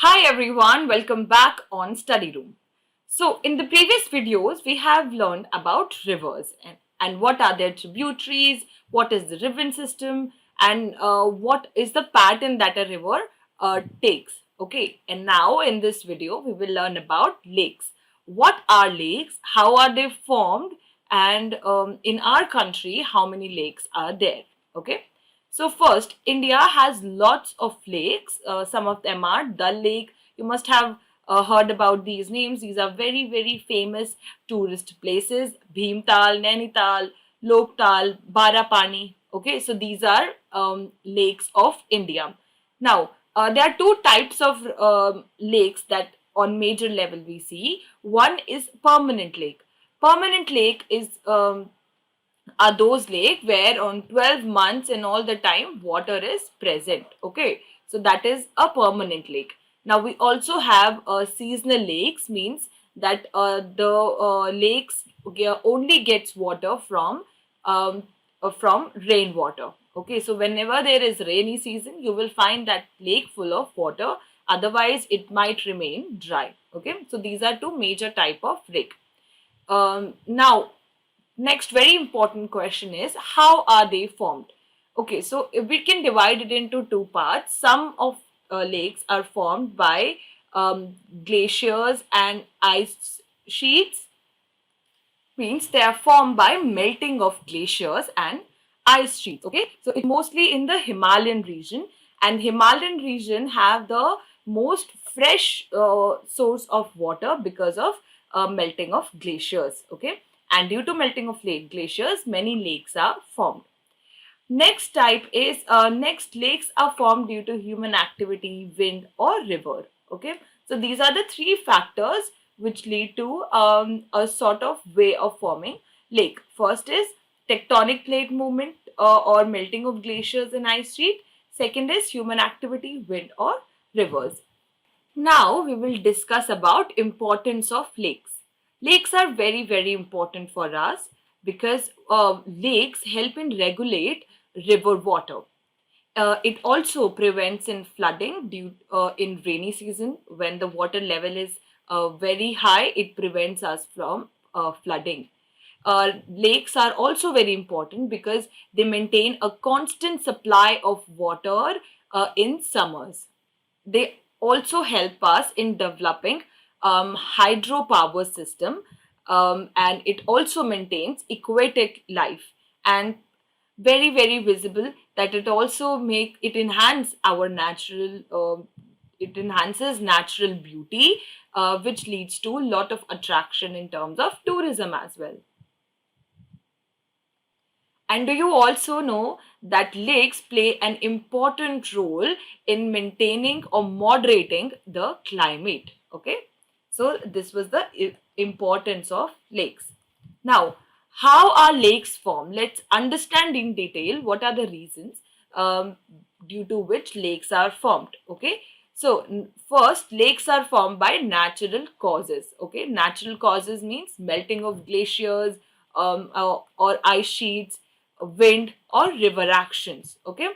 Hi everyone, welcome back on Study Room. So, in the previous videos, we have learned about rivers and what are their tributaries, what is the river system, and what is the pattern that a river takes. Okay, and now in this video, we will learn about lakes. What are lakes? How are they formed? And in our country, how many lakes are there? Okay. So first, India has lots of lakes. Some of them are Dal Lake. You must have heard about these names. These are very famous tourist places. Bhimtal, Nainital, Loktal, Barapani. Okay, so these are lakes of India. Now, there are two types of lakes that on major level we see. One is permanent lake. Permanent lake is are those lake where on 12 months and all the time water is present. Okay, so that is a permanent lake. Now we also have seasonal lakes, means that the lakes only gets water from rainwater. Okay, so whenever there is rainy season you will find that lake full of water, otherwise it might remain dry. Okay, so these are two major type of lake. Now, next very important question is, how are they formed? Okay, so if we can divide it into two parts. Some of lakes are formed by glaciers and ice sheets, means they are formed by melting of glaciers and ice sheets. Okay, so it's mostly in the Himalayan region, and Himalayan region have the most fresh source of water because of melting of glaciers. Okay, and due to melting of glaciers many lakes are formed. Next type is next lakes are formed due to human activity, wind or river. Okay, so these are the three factors which lead to a sort of way of forming lake. First is tectonic plate movement or melting of glaciers and ice sheet. Second is human activity, wind or rivers. Now we will discuss about importance of lakes. Lakes are very important for us because lakes help in regulate river water. It also prevents in flooding due in rainy season when the water level is very high. It prevents us from flooding. Lakes are also very important because they maintain a constant supply of water in summers. They also help us in developing hydropower system, and it also maintains aquatic life, and very visible that it also make it enhance our natural it enhances natural beauty, which leads to a lot of attraction in terms of tourism as well. And do you also know that lakes play an important role in maintaining or moderating the climate? Okay, so this was the importance of lakes. Now, how are lakes formed? Let's understand in detail what are the reasons um, due to which lakes are formed. Okay, so first, lakes are formed by natural causes. Okay, natural causes means melting of glaciers, or ice sheets, wind or river actions. Okay,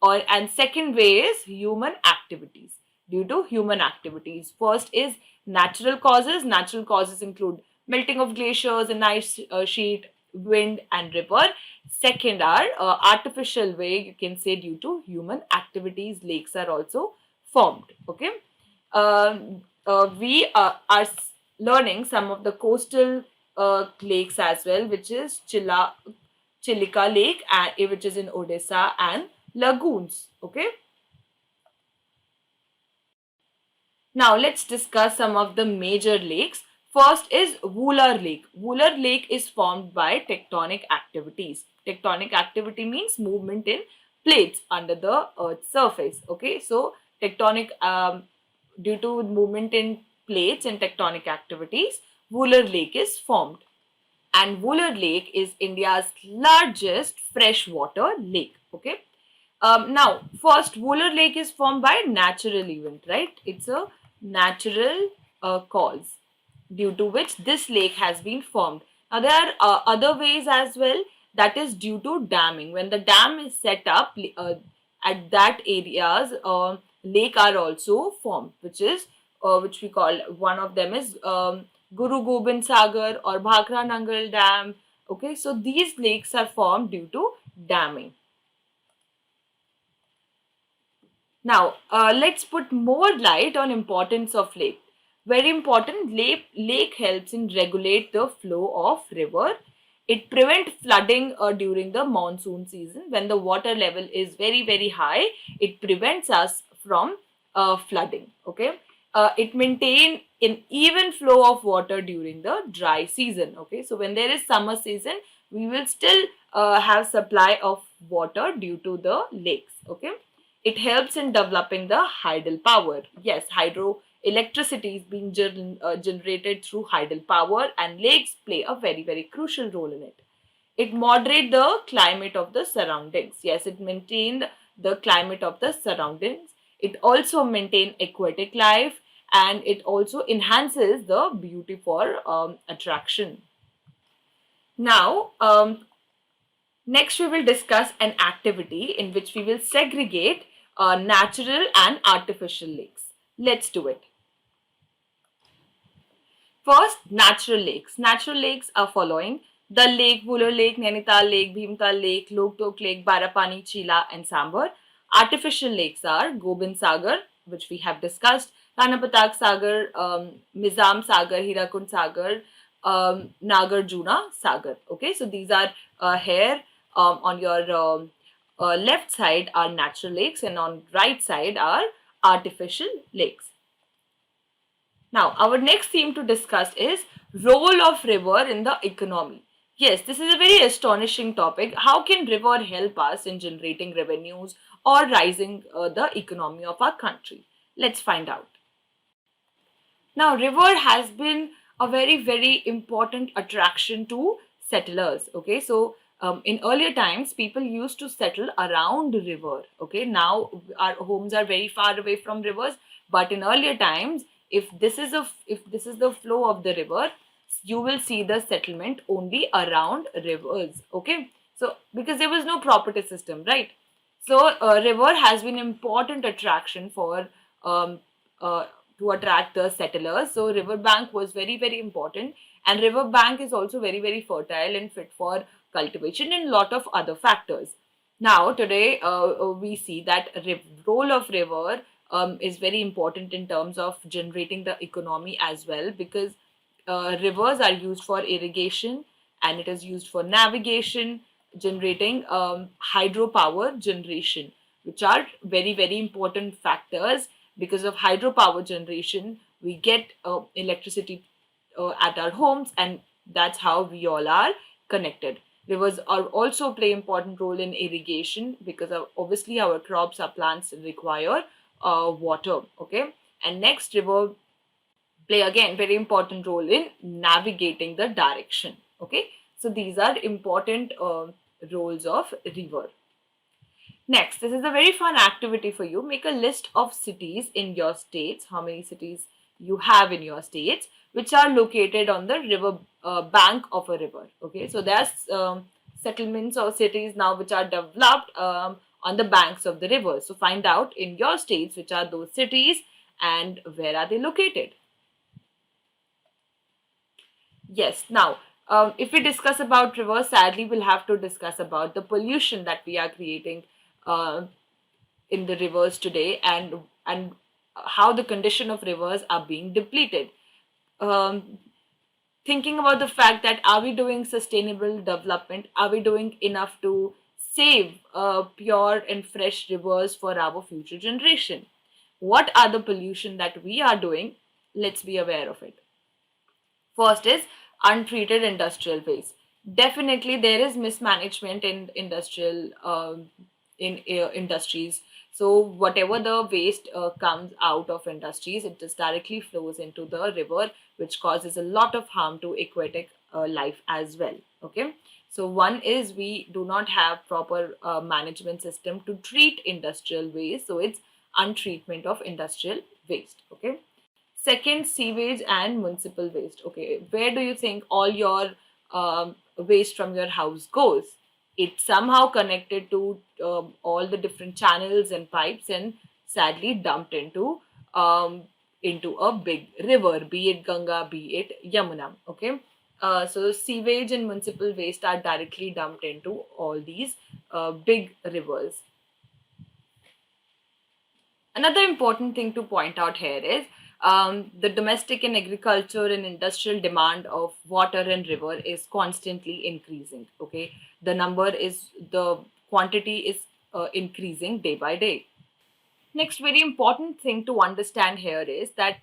or and second way is human activities. Due to human activities, first is natural causes. Natural causes include melting of glaciers and ice sheet, wind and river. Second are artificial way, you can say, due to human activities lakes are also formed. Okay, we are learning some of the coastal lakes as well, which is Chilika Lake, and which is in Odisha, and lagoons. Okay. Now let's discuss some of the major lakes. First is Wooler Lake. Wooler Lake is formed by tectonic activities. Tectonic activity means movement in plates under the Earth's surface. Okay, so tectonic due to movement in plates and tectonic activities, Wooler Lake is formed. And Wooler Lake is India's largest freshwater lake. Okay. Now, first, Wooler Lake is formed by natural event, right? It's a natural cause due to which this lake has been formed. Now, there are other ways as well, that is due to damming. When the dam is set up at that areas, lake are also formed, which we call, one of them is Guru Gobind Sagar or Bhakra Nangal Dam. Okay, so these lakes are formed due to damming. Now, let's put more light on importance of lake. Very important, lake helps in regulate the flow of river. It prevents flooding during the monsoon season. When the water level is very high, it prevents us from flooding. Okay, it maintain an even flow of water during the dry season. Okay, so when there is summer season, we will still have supply of water due to the lakes. Okay, it helps in developing the hydel power. Yes, hydroelectricity is being generated through hydel power, and lakes play a very crucial role in it. It moderate the climate of the surroundings. Yes, it maintained the climate of the surroundings. It also maintain aquatic life, and it also enhances the beauty for attraction. Now, next, we will discuss an activity in which we will segregate natural and artificial lakes. Let's do it. First, natural lakes. Natural lakes are following: the Lake, Wular Lake, Nainital Lake, Bhimtal Lake, Loktok Lake, Barapani, Chila, and Sambar. Artificial lakes are Gobind Sagar, which we have discussed, Ranapatak Sagar, Mizam Sagar, Hirakund Sagar, Nagarjuna Sagar. Okay, so these are here on your left side are natural lakes, and on right side are artificial lakes. Now, our next theme to discuss is role of river in the economy. Yes, this is a very astonishing topic. How can river help us in generating revenues or rising the economy of our country? Let's find out. Now, river has been a very important attraction to settlers. Okay, so in earlier times, people used to settle around the river. Okay, now our homes are very far away from rivers, but in earlier times, if this is the flow of the river, you will see the settlement only around rivers. Okay, so because there was no property system, right? So, river has been important attraction for um, uh, to attract the settlers. So, river bank was very important, and river bank is also very fertile and fit for cultivation and lot of other factors. Now, today we see that role of river is very important in terms of generating the economy as well, because rivers are used for irrigation, and it is used for navigation, generating hydropower generation, which are very important factors. Because of hydropower generation, we get electricity at our homes, and that's how we all are connected. Rivers are also play important role in irrigation, because obviously our crops, our plants require water. Okay, and next, river play again very important role in navigating the direction. Okay, so these are important roles of river. Next, this is a very fun activity for you. Make a list of cities in your states, how many cities you have in your states, which are located on the river bank of a river. Okay, so there's settlements or cities now which are developed on the banks of the river. So find out in your states which are those cities and where are they located. Yes. Now, if we discuss about rivers, sadly, we'll have to discuss about the pollution that we are creating uh, in the rivers today, and how the condition of rivers are being depleted. Um, Thinking about the fact that, are we doing sustainable development? Are we doing enough to save pure and fresh rivers for our future generation? What are the pollution that we are doing? Let's be aware of it. First is untreated industrial waste. Definitely, there is mismanagement in industries. So whatever the waste comes out of industries, it just directly flows into the river, which causes a lot of harm to aquatic life as well. Okay. So one is we do not have proper management system to treat industrial waste. So it's untreatment of industrial waste. Okay. Second, sewage and municipal waste. Okay, where do you think all your waste from your house goes? It's somehow connected to all the different channels and pipes and sadly dumped into a big river, be it Ganga, be it Yamuna. Okay, so sewage and municipal waste are directly dumped into all these big rivers. Another important thing to point out here is the domestic and agriculture and industrial demand of water and river is constantly increasing. Okay, the quantity is increasing day by day. Next, very important thing to understand here is that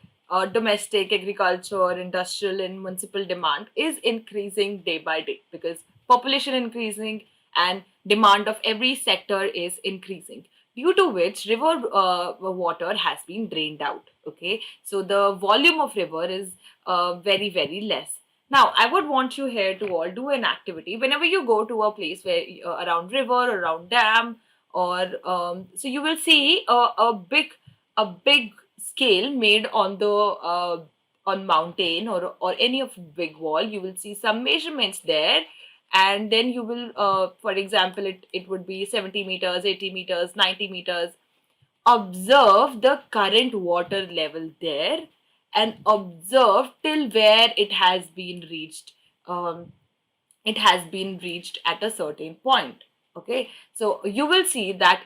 domestic, agriculture, industrial, and municipal demand is increasing day by day because population increasing and demand of every sector is increasing. Due to which river water has been drained out. Okay, so the volume of river is very less. Now, I would want you here to all do an activity whenever you go to a place where around river, around dam, or so you will see a big scale made on the on mountain or any of big wall. You will see some measurements there, and then you will for example, it would be 70 meters, 80 meters, 90 meters. Observe the current water level there and observe till where it has been reached at a certain point. Okay, so you will see that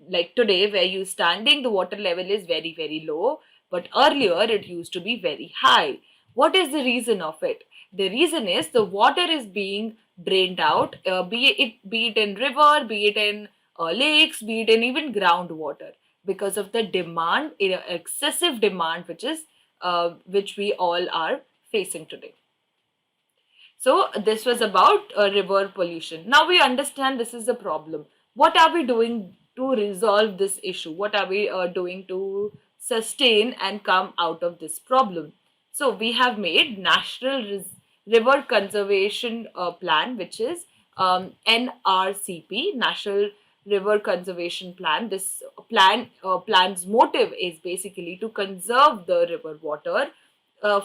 like today where you standing, the water level is very low, but earlier it used to be very high. What is the reason of it? The reason is the water is being drained out, be it in river, be it in lakes, be it in even groundwater, because of the demand, excessive demand, which we all are facing today. So this was about river pollution. Now we understand this is a problem. What are we doing to resolve this issue? What are we doing to sustain and come out of this problem? So we have made River Conservation Plan, which is NRCP, National River Conservation Plan. This plan's motive is basically to conserve the river water.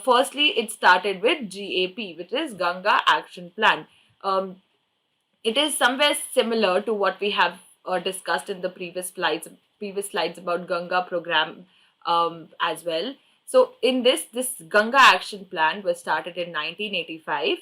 Firstly, it started with GAP, which is Ganga Action Plan. Um, it is somewhere similar to what we have discussed in the previous slides about Ganga program as well. So in this Ganga Action Plan was started in 1985,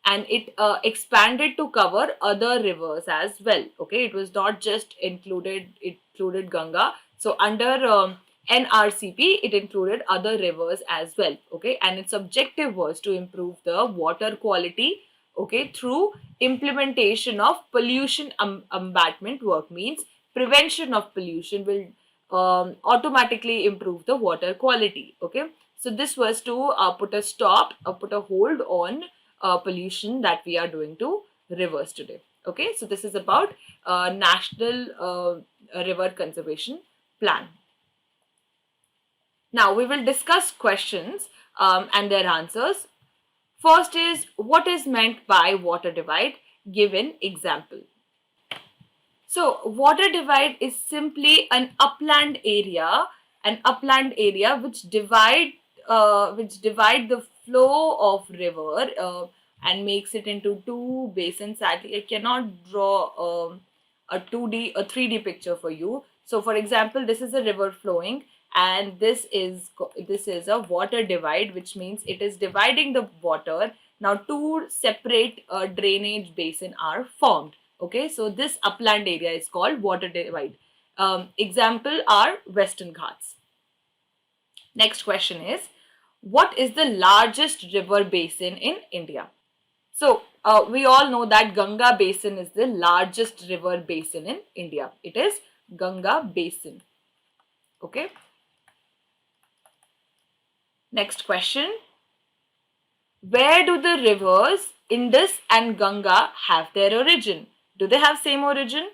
and it expanded to cover other rivers as well. Okay, it was not just included Ganga. So under NRCP, it included other rivers as well. Okay, and its objective was to improve the water quality. Okay, through implementation of pollution abatement work, means prevention of pollution will automatically improve the water quality. Okay, so this was to put a hold on pollution that we are doing to rivers today. Okay, so this is about National River Conservation Plan. Now we will discuss questions and their answers. First is, what is meant by water divide? Give an example. So water divide is simply an upland area which divide the flow of river and makes it into two basins. Sadly, I cannot draw a 3D picture for you. So, for example, this is a river flowing, and this is a water divide, which means it is dividing the water. Now, two separate drainage basin are formed. Okay, so this upland area is called water divide. Example are Western Ghats. Next question is, what is the largest river basin in India? So we all know that Ganga Basin is the largest river basin in India. It is Ganga Basin. Okay. Next question. Where do the rivers Indus and Ganga have their origin? Do they have same origin?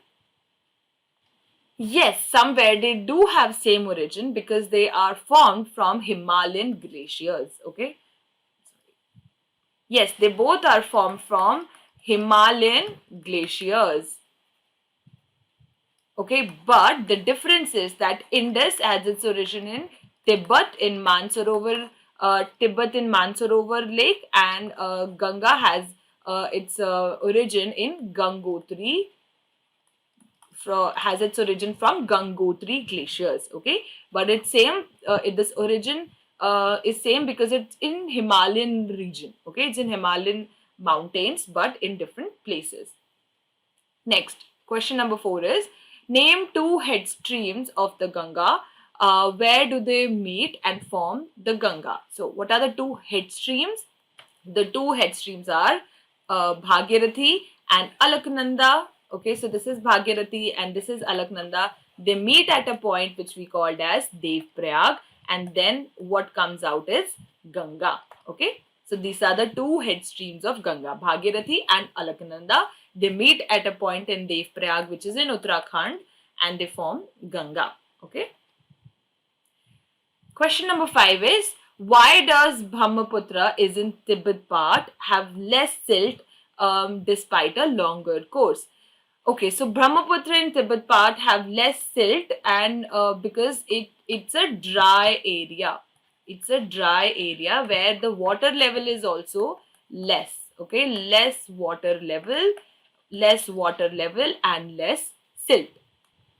Yes, somewhere they do have same origin because they are formed from Himalayan glaciers. Okay. Yes, they both are formed from Himalayan glaciers. Okay, but the difference is that Indus has its origin in Tibet in Mansarovar Lake, and Ganga has its origin in Gangotri has its origin from Gangotri glaciers. Okay, but it's same. This origin is same because it's in Himalayan region. Okay, it's in Himalayan mountains, but in different places. Next, question number 4 is name two head streams of the Ganga. Where do they meet and form the Ganga? So, what are the two head streams? The two head streams are Bhagirathi and Alaknanda. Okay, so this is Bhagirathi and this is Alaknanda. They meet at a point which we called as Devprayag, and then what comes out is Ganga. Okay, so these are the two head streams of Ganga, Bhagirathi and Alaknanda. They meet at a point in Devprayag, which is in Uttarakhand, and they form Ganga. Okay. Question number 5 is why does Brahmaputra is in Tibet part have less silt despite a longer course? Okay, so Brahmaputra in Tibet part have less silt and because it's a dry area. It's a dry area where the water level is also less. Okay, less water level and less silt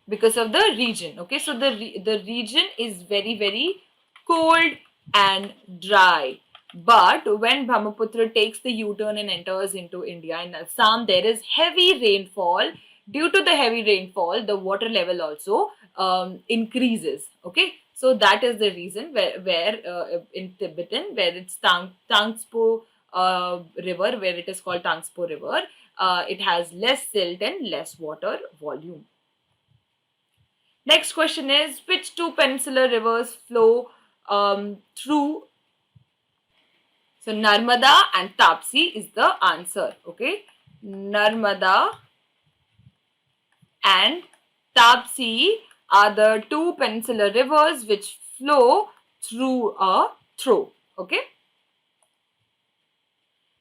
because of the region. Okay, so the region is very cold and dry, but when Brahmaputra takes the U-turn and enters into India in Assam, there is heavy rainfall. Due to the heavy rainfall, the water level also increases. Okay, so that is the reason where in Tibetan, where it's Tangspo river, where it is called Tangspo river, it has less silt and less water volume. Next question is which two peninsular rivers flow through? So Narmada and Tapsi is the answer. Okay, Narmada and Tapsi are the two peninsular rivers which flow through a throat. Okay.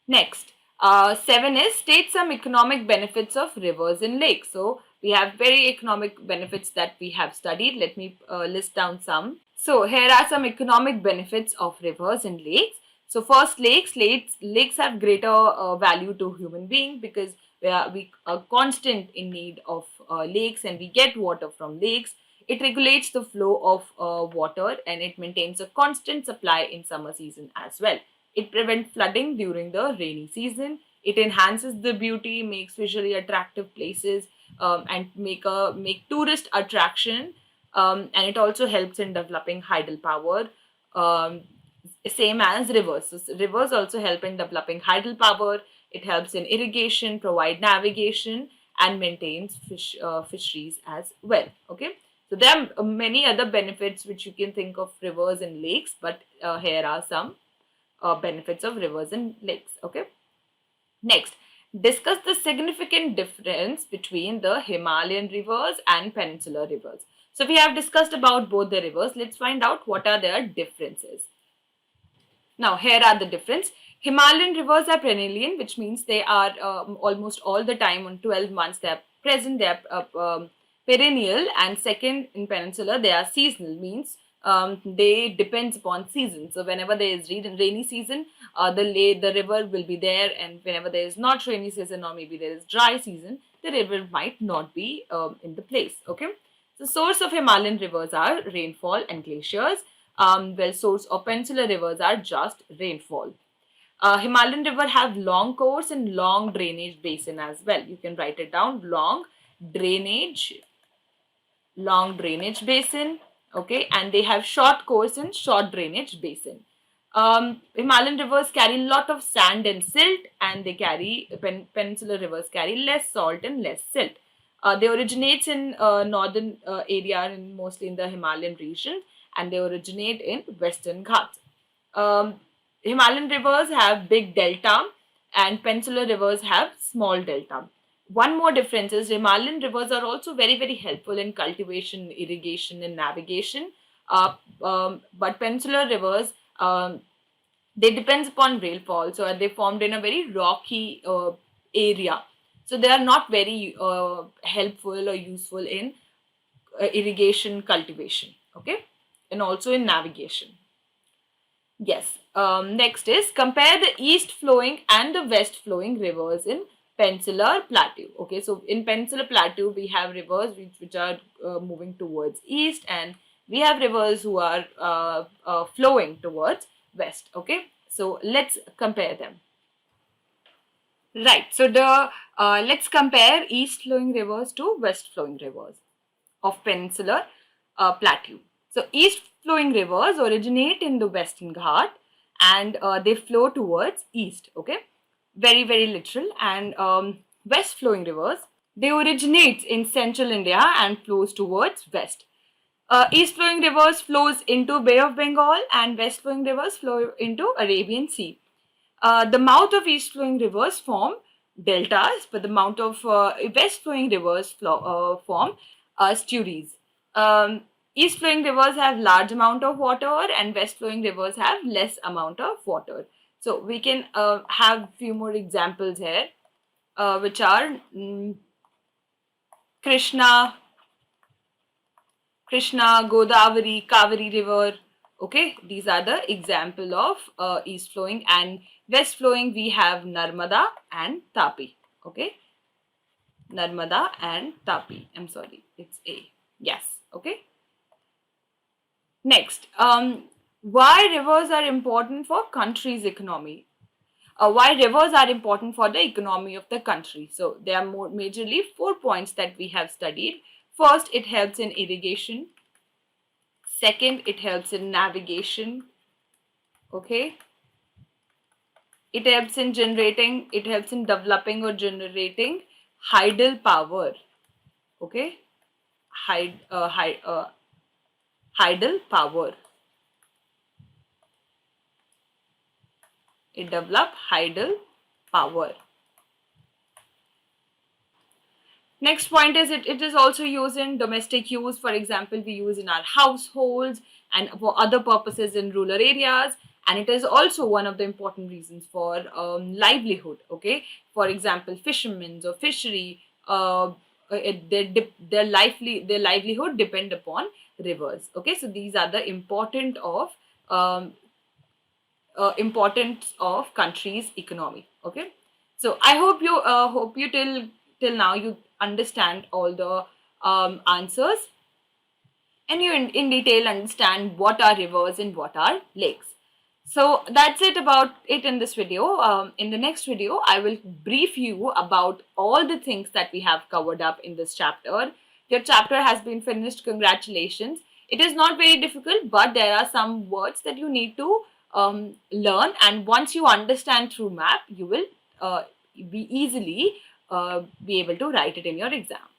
Next, 7 is state some economic benefits of rivers and lakes. So we have very economic benefits that we have studied. Let me list down some. So here are some economic benefits of rivers and lakes. So first, lakes have greater value to human being because we are constant in need of lakes and we get water from lakes. It regulates the flow of water and it maintains a constant supply in summer season as well. It prevents flooding during the rainy season. It enhances the beauty, makes visually attractive places, and make tourist attraction. And it also helps in developing hydel power, same as rivers. So rivers also help in developing hydel power. It helps in irrigation, provide navigation, and maintains fisheries as well. Okay. So there are many other benefits which you can think of rivers and lakes, but here are some benefits of rivers and lakes. Okay. Next, discuss the significant difference between the Himalayan rivers and peninsular rivers. So we have discussed about both the rivers. Let's find out what are their differences. Now, here are the difference. Himalayan rivers are perennial, which means they are almost all the time on 12 months. They are present. They are perennial, and second in peninsular they are seasonal, means they depends upon season. So whenever there is rainy season, the river will be there, and whenever there is not rainy season or maybe there is dry season, the river might not be in the place. Okay, the source of Himalayan rivers are rainfall and glaciers. Well, source of peninsular rivers are just rainfall. Himalayan river have long course and long drainage basin as well. You can write it down: drainage basin. Okay, and they have short course and short drainage basin. Himalayan rivers carry a lot of sand and silt, and they carry peninsular rivers carry less salt and less silt. They originate in northern area and mostly in the Himalayan region, and they originate in Western Ghats. Himalayan rivers have big delta, and peninsular rivers have small delta. One more difference is Himalayan rivers are also very helpful in cultivation, irrigation, and navigation. But peninsular rivers, they depends upon rainfall, so they formed in a very rocky area. So they are not very helpful or useful in irrigation, cultivation. Okay, and also in navigation. Yes. Next is compare the east flowing and the west flowing rivers in Peninsular Plateau. Okay, so in Peninsular Plateau, we have rivers which are moving towards east, and we have rivers who are flowing towards west. Okay, so let's compare them. Right. So the let's compare east flowing rivers to west flowing rivers of Peninsular Plateau. So east flowing rivers originate in the Western Ghat, and they flow towards east. Okay, very literal. And west flowing rivers, they originate in central India and flows towards west. East flowing rivers flows into Bay of Bengal, and west flowing rivers flow into Arabian Sea. The mouth of east flowing rivers form deltas, but the mouth of west flowing rivers form estuaries. Um, East flowing rivers have large amount of water, and west flowing rivers have less amount of water. So we can have few more examples here, which are Krishna, Godavari, Kaveri River. Okay, these are the example of east flowing, and west flowing we have Narmada and Tapi. Okay, Narmada and Tapi. I'm sorry, it's A. Yes. Okay. Next, why rivers are important for country's economy? Why rivers are important for the economy of the country? So there are more majorly 4 points that we have studied. First, it helps in irrigation. Second, it helps in navigation. Okay. It helps in developing or generating hydel power. Okay. Hydel power. It develop hydel power. Next point is it is also used in domestic use. For example, we use in our households and for other purposes in rural areas. And it is also one of the important reasons for livelihood. Okay, for example, fishermen or fishery, their livelihood depend upon rivers. Okay, so these are the um, importance of country's economy. Okay, so I hope you till now you understand all the answers, and you in detail understand what are rivers and what are lakes. So that's it about it in this video. In the next video, I will brief you about all the things that we have covered up in this chapter. Your chapter has been finished. Congratulations. It is not very difficult, but there are some words that you need to learn. And once you understand through map, you will be easily be able to write it in your exam.